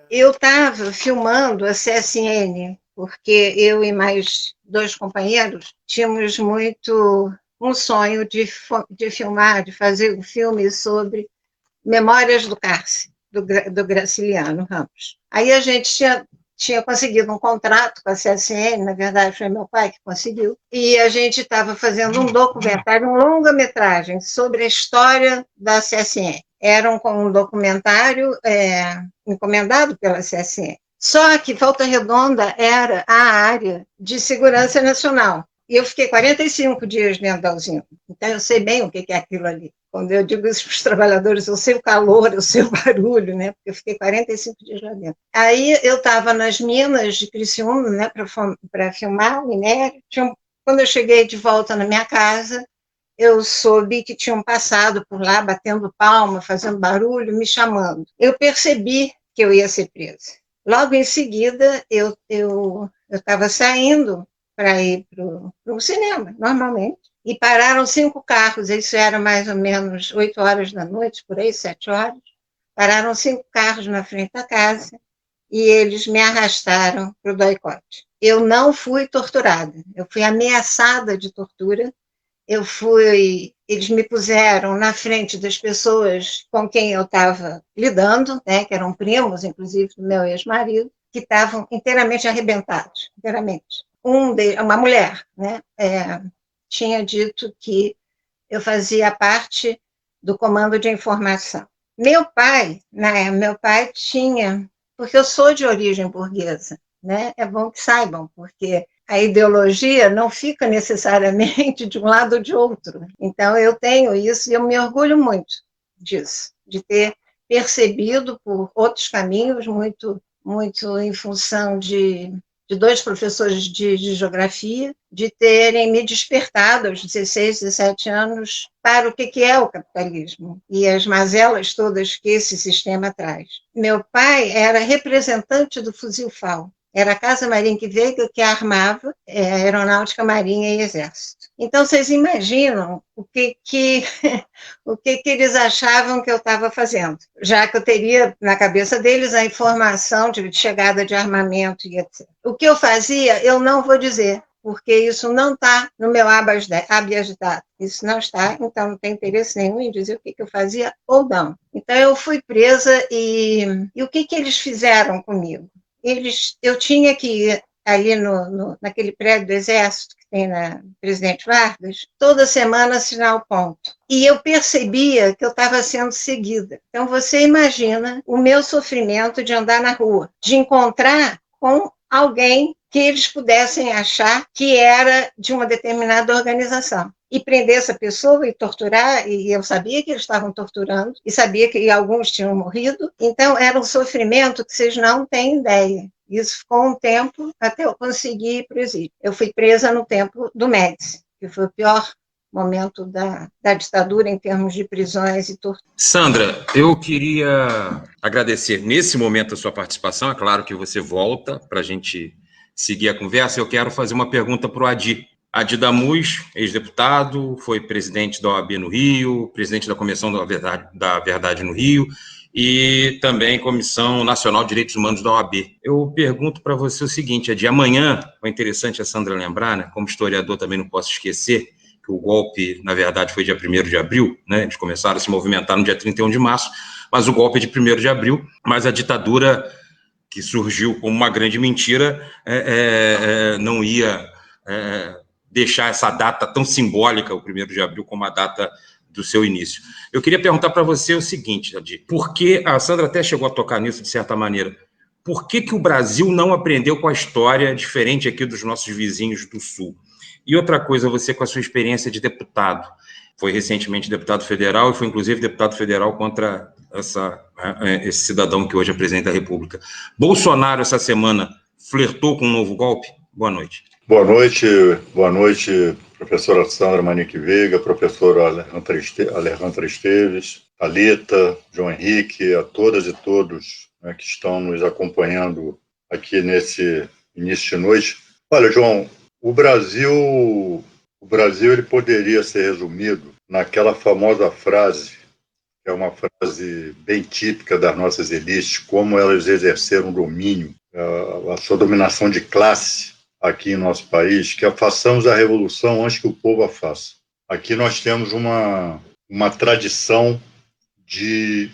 Eu estava filmando a CSN, porque eu e mais dois companheiros tínhamos muito um sonho de filmar, de fazer um filme sobre Memórias do Cárcere, do Graciliano Ramos. Aí a gente tinha conseguido um contrato com a CSN, na verdade foi meu pai que conseguiu, e a gente estava fazendo um documentário, um longa-metragem sobre a história da CSN. Era um documentário encomendado pela CSN. Só que Volta Redonda era a área de segurança nacional. E eu fiquei 45 dias dentro da usina. Então, eu sei bem o que é aquilo ali. Quando eu digo isso para os trabalhadores, eu sei o calor, eu sei o barulho, né? Porque eu fiquei 45 dias lá dentro. Aí eu estava nas minas de Criciúma, né, para filmar o minério. Quando eu cheguei de volta na minha casa, eu soube que tinham passado por lá, batendo palma, fazendo barulho, me chamando. Eu percebi que eu ia ser presa. Logo em seguida, eu estava saindo para ir para o cinema, normalmente, e pararam 5 carros, isso era mais ou menos 8 horas da noite, por aí, 7 horas, pararam 5 carros na frente da casa e eles me arrastaram para o doicote. Eu não fui torturada, eu fui ameaçada de tortura, eles me puseram na frente das pessoas com quem eu estava lidando, né, que eram primos, inclusive, do meu ex-marido, que estavam inteiramente arrebentados, inteiramente. Uma mulher, né, tinha dito que eu fazia parte do comando de informação. Meu pai tinha, porque eu sou de origem burguesa, né? É bom que saibam, porque a ideologia não fica necessariamente de um lado ou de outro. Então, eu tenho isso e eu me orgulho muito disso, de ter percebido por outros caminhos, muito, muito em função de dois professores de geografia, de terem me despertado aos 16, 17 anos para o que é o capitalismo e as mazelas todas que esse sistema traz. Meu pai era representante do Fuzil FAO, era a Casa Marinha Veiga que armava Aeronáutica, Marinha e Exército. Então, vocês imaginam o que eles achavam que eu estava fazendo, já que eu teria na cabeça deles a informação de chegada de armamento e etc. O que eu fazia, eu não vou dizer, porque isso não está no meu habeas data. Isso não está, então não tem interesse nenhum em dizer o que eu fazia ou não. Então, eu fui presa e o que eles fizeram comigo? Eu tinha que ir ali naquele prédio do Exército que tem na Presidente Vargas, toda semana assinar o ponto. E eu percebia que eu estava sendo seguida. Então, você imagina o meu sofrimento de andar na rua, de encontrar com alguém que eles pudessem achar que era de uma determinada organização. E prender essa pessoa e torturar, e eu sabia que eles estavam torturando, e sabia que alguns tinham morrido, então era um sofrimento que vocês não têm ideia. Isso ficou um tempo até eu conseguir ir presídio. Eu fui presa no tempo do Médici, que foi o pior momento da ditadura em termos de prisões e tortura. Sandra, eu queria agradecer nesse momento a sua participação. É claro que você volta para a gente seguir a conversa. Eu quero fazer uma pergunta para o Adi. Adi Damus, ex-deputado, foi presidente da OAB no Rio, presidente da Comissão da Verdade no Rio e também Comissão Nacional de Direitos Humanos da OAB. Eu pergunto para você o seguinte, Adi, amanhã, é interessante a Sandra lembrar, né, como historiador também não posso esquecer, que o golpe, na verdade, foi dia 1º de abril, né? Eles começaram a se movimentar no dia 31 de março, mas o golpe é de 1º de abril, mas a ditadura que surgiu como uma grande mentira não ia deixar essa data tão simbólica, o 1º de abril, como a data do seu início. Eu queria perguntar para você o seguinte, Adi, por que, a Sandra até chegou a tocar nisso de certa maneira, por que o Brasil não aprendeu com a história diferente aqui dos nossos vizinhos do Sul? E outra coisa, você com a sua experiência de deputado, foi recentemente deputado federal e foi inclusive deputado federal contra esse cidadão que hoje é presidente da República. Bolsonaro, essa semana, flertou com um novo golpe? Boa noite. Boa noite, professora Sandra Manique Veiga, professor Alejandra Esteves, Thalita, João Henrique, a todas e todos, né, que estão nos acompanhando aqui nesse início de noite. Olha, João, o Brasil ele poderia ser resumido naquela famosa frase é uma frase bem típica das nossas elites, como elas exerceram domínio, a sua dominação de classe aqui em nosso país, que façamos a revolução antes que o povo a faça. Aqui nós temos uma tradição de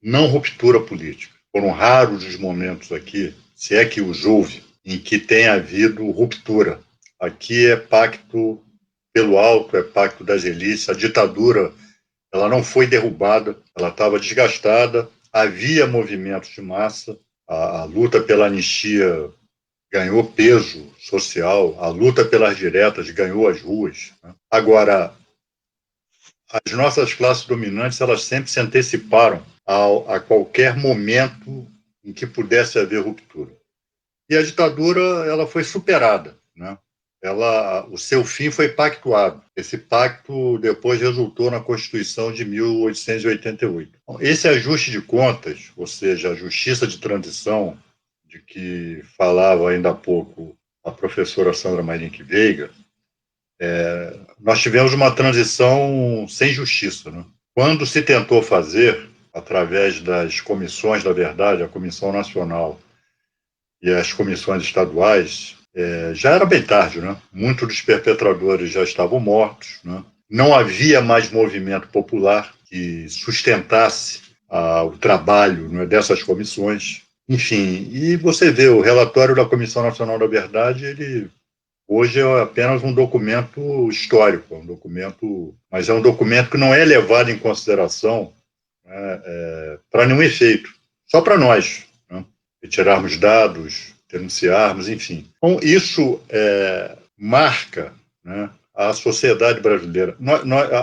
não ruptura política. Foram raros os momentos aqui, se é que os houve, em que tem havido ruptura. Aqui é pacto pelo alto, é pacto das elites. A ditadura, ela não foi derrubada, ela estava desgastada, havia movimentos de massa, a luta pela anistia ganhou peso social, a luta pelas diretas ganhou as ruas. Agora, as nossas classes dominantes, elas sempre se anteciparam a qualquer momento em que pudesse haver ruptura. E a ditadura, ela foi superada, né? O seu fim foi pactuado. Esse pacto depois resultou na Constituição de 1888. Esse ajuste de contas, ou seja, a justiça de transição, de que falava ainda há pouco a professora Sandra Marinic Veiga, nós tivemos uma transição sem justiça, né? Quando se tentou fazer, através das comissões da verdade, a Comissão Nacional e as comissões estaduais, já era bem tarde, né? Muitos dos perpetradores já estavam mortos, né? Não havia mais movimento popular que sustentasse o trabalho, né, dessas comissões. Enfim, e você vê o relatório da Comissão Nacional da Verdade, ele hoje é apenas um documento histórico, mas é um documento que não é levado em consideração, né, para nenhum efeito, só para nós, né? Retirarmos dados, denunciarmos, enfim. Então, isso marca, né, a sociedade brasileira.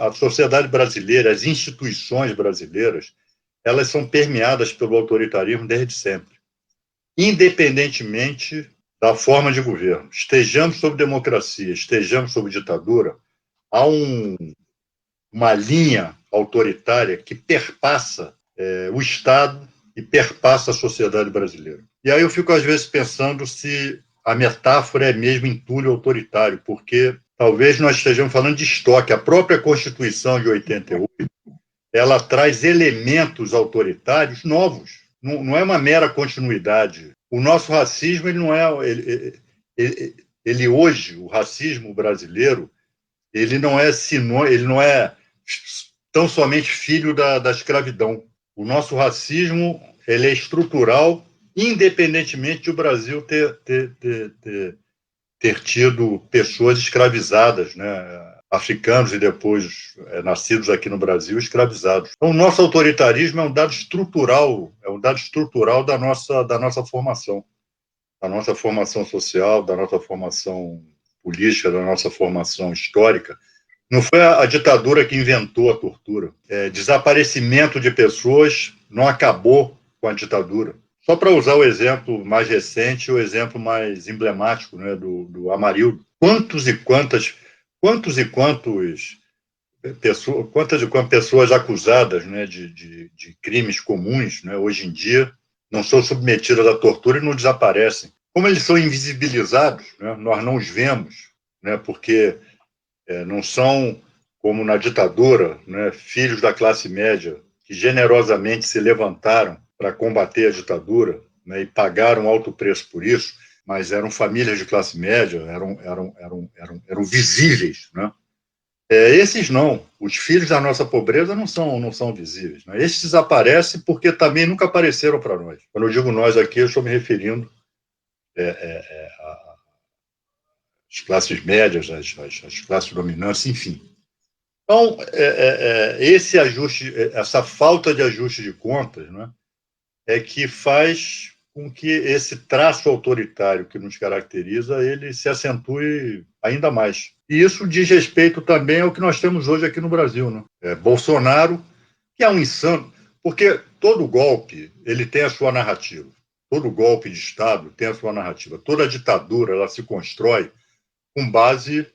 A sociedade brasileira, as instituições brasileiras, elas são permeadas pelo autoritarismo desde sempre, independentemente da forma de governo. Estejamos sob democracia, estejamos sob ditadura, há uma linha autoritária que perpassa o Estado e perpassa a sociedade brasileira. E aí eu fico, às vezes, pensando se a metáfora é mesmo entulho autoritário, porque talvez nós estejamos falando de estoque. A própria Constituição de 88, ela traz elementos autoritários novos. Não é uma mera continuidade. O nosso racismo, ele não é... Ele hoje, o racismo brasileiro, ele não é tão somente filho da escravidão. O nosso racismo, ele é estrutural, independentemente de o Brasil ter tido pessoas escravizadas, né? Africanos e depois nascidos aqui no Brasil, escravizados. Então, o nosso autoritarismo é um dado estrutural da nossa formação social, da nossa formação política, da nossa formação histórica. Não foi a ditadura que inventou a tortura. Desaparecimento de pessoas não acabou com a ditadura. Só para usar o exemplo mais recente, o exemplo mais emblemático, né, do Amarildo. Quantas pessoas acusadas, né, de crimes comuns, né, hoje em dia não são submetidas à tortura e não desaparecem. Como eles são invisibilizados, né, nós não os vemos, né, porque não são, como na ditadura, né, filhos da classe média que generosamente se levantaram para combater a ditadura, né, e pagaram alto preço por isso, mas eram famílias de classe média, eram visíveis, né? Esses não, os filhos da nossa pobreza não são visíveis, né? Esses desaparecem porque também nunca apareceram para nós. Quando eu digo nós aqui, eu estou me referindo às classes médias, às classes dominantes, enfim. Então, esse ajuste, essa falta de ajuste de contas, né, é que faz com que esse traço autoritário que nos caracteriza, ele se acentue ainda mais. E isso diz respeito também ao que nós temos hoje aqui no Brasil, né? Bolsonaro, que é um insano, porque todo golpe ele tem a sua narrativa. Todo golpe de Estado tem a sua narrativa. Toda ditadura ela se constrói com base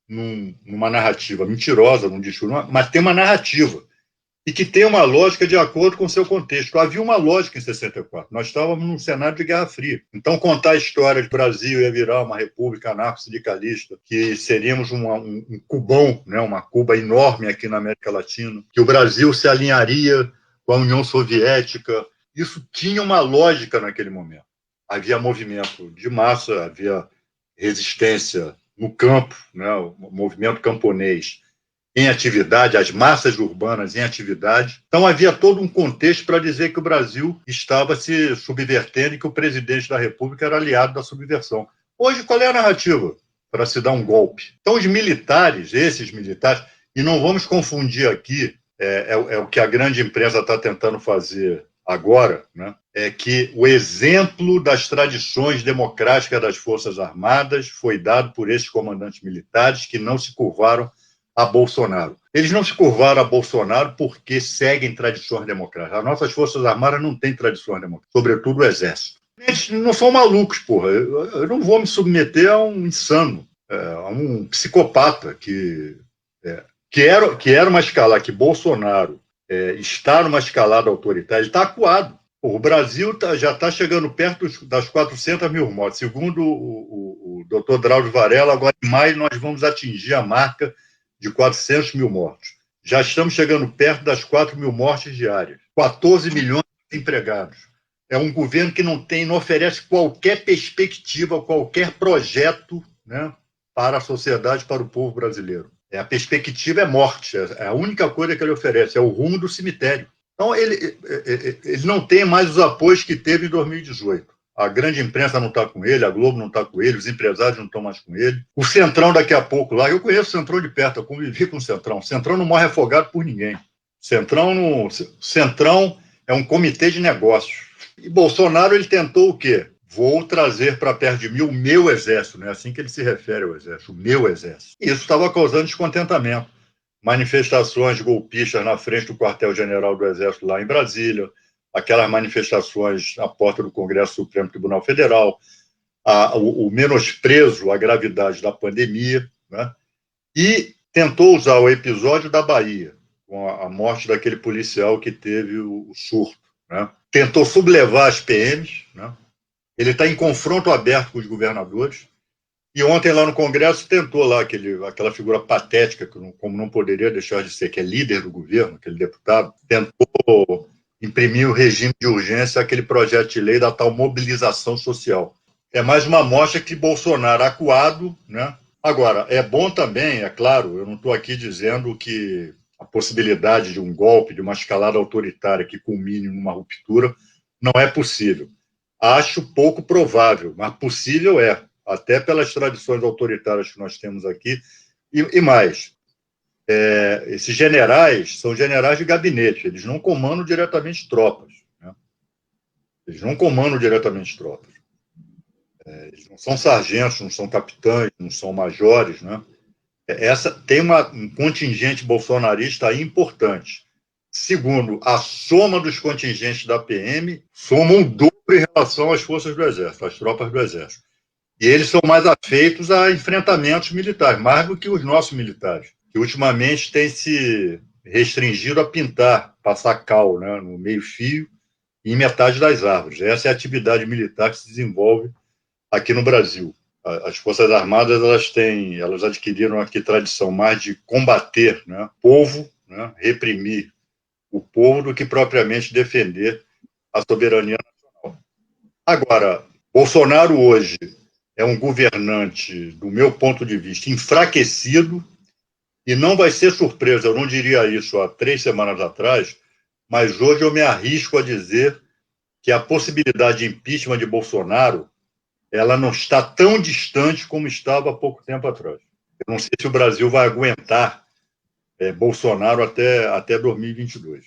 numa narrativa mentirosa, num discurso, mas tem uma narrativa. e que tem uma lógica de acordo com o seu contexto. Havia uma lógica em 64. Nós estávamos num cenário de Guerra Fria. Então, contar a história de Brasil ia virar uma república anarco-sindicalista, que seríamos um Cubão, né, uma Cuba enorme aqui na América Latina, que o Brasil se alinharia com a União Soviética. Isso tinha uma lógica naquele momento. Havia movimento de massa, havia resistência no campo, né, o movimento camponês em atividade, as massas urbanas em atividade. Então, havia todo um contexto para dizer que o Brasil estava se subvertendo e que o presidente da República era aliado da subversão. Hoje, qual é a narrativa para se dar um golpe? Então, os militares, esses militares, e não vamos confundir aqui, é o que a grande imprensa está tentando fazer agora, né? É que o exemplo das tradições democráticas das Forças Armadas foi dado por esses comandantes militares que não se curvaram a Bolsonaro. Eles não se curvaram a Bolsonaro porque seguem tradições democráticas. As nossas Forças Armadas não têm tradições democráticas, sobretudo o Exército. Eles não são malucos, porra. Eu não vou me submeter a um insano, a um psicopata que era uma escalada, que Bolsonaro está numa escalada autoritária, ele está acuado. O Brasil já está chegando perto das 400 mil mortes. Segundo o doutor Drauzio Varela, agora em maio nós vamos atingir a marca de 400 mil mortos. Já estamos chegando perto das 4 mil mortes diárias. 14 milhões de empregados. É um governo que não oferece qualquer perspectiva, qualquer projeto, né, para a sociedade, para o povo brasileiro. A perspectiva é morte. É a única coisa que ele oferece, é o rumo do cemitério. Então, ele não tem mais os apoios que teve em 2018. A grande imprensa não está com ele, a Globo não está com ele, os empresários não estão mais com ele. O Centrão, daqui a pouco, lá, eu conheço o Centrão de perto, eu convivi com o Centrão. O Centrão não morre afogado por ninguém. Centrão é um comitê de negócios. E Bolsonaro, ele tentou o quê? Vou trazer para perto de mim o meu exército, né? Assim que ele se refere ao exército, o meu exército. E isso estava causando descontentamento. Manifestações golpistas na frente do quartel-general do Exército lá em Brasília, aquelas manifestações na porta do Congresso Supremo Tribunal Federal, o menosprezo à gravidade da pandemia, né? E tentou usar o episódio da Bahia, com a morte daquele policial que teve o surto, né? Tentou sublevar as PMs, né? Ele está em confronto aberto com os governadores. E ontem, lá no Congresso, tentou lá aquela figura patética, como não poderia deixar de ser, que é líder do governo, aquele deputado, tentou imprimir o regime de urgência àquele projeto de lei da tal mobilização social. É mais uma amostra que Bolsonaro acuado, né? Agora, é bom também, é claro, eu não estou aqui dizendo que a possibilidade de um golpe, de uma escalada autoritária que culmine numa ruptura, não é possível. Acho pouco provável, mas possível é, até pelas tradições autoritárias que nós temos aqui, e mais. Esses generais são generais de gabinete, eles não comandam diretamente tropas, né? Eles não comandam diretamente tropas. Eles não são sargentos, não são capitães, não são majores, né? Tem um contingente bolsonarista aí importante. Segundo, a soma dos contingentes da PM soma um dobro em relação às forças do Exército, às tropas do Exército. E eles são mais afeitos a enfrentamentos militares, mais do que os nossos militares, que ultimamente têm se restringido a pintar, passar cal, né, no meio-fio e em metade das árvores. Essa é a atividade militar que se desenvolve aqui no Brasil. As Forças Armadas elas adquiriram aqui tradição mais de combater, né, povo, né, reprimir o povo, do que propriamente defender a soberania nacional. Agora, Bolsonaro hoje é um governante, do meu ponto de vista, enfraquecido, e não vai ser surpresa, eu não diria isso há 3 semanas atrás, mas hoje eu me arrisco a dizer que a possibilidade de impeachment de Bolsonaro, ela não está tão distante como estava há pouco tempo atrás. Eu não sei se o Brasil vai aguentar Bolsonaro até 2022.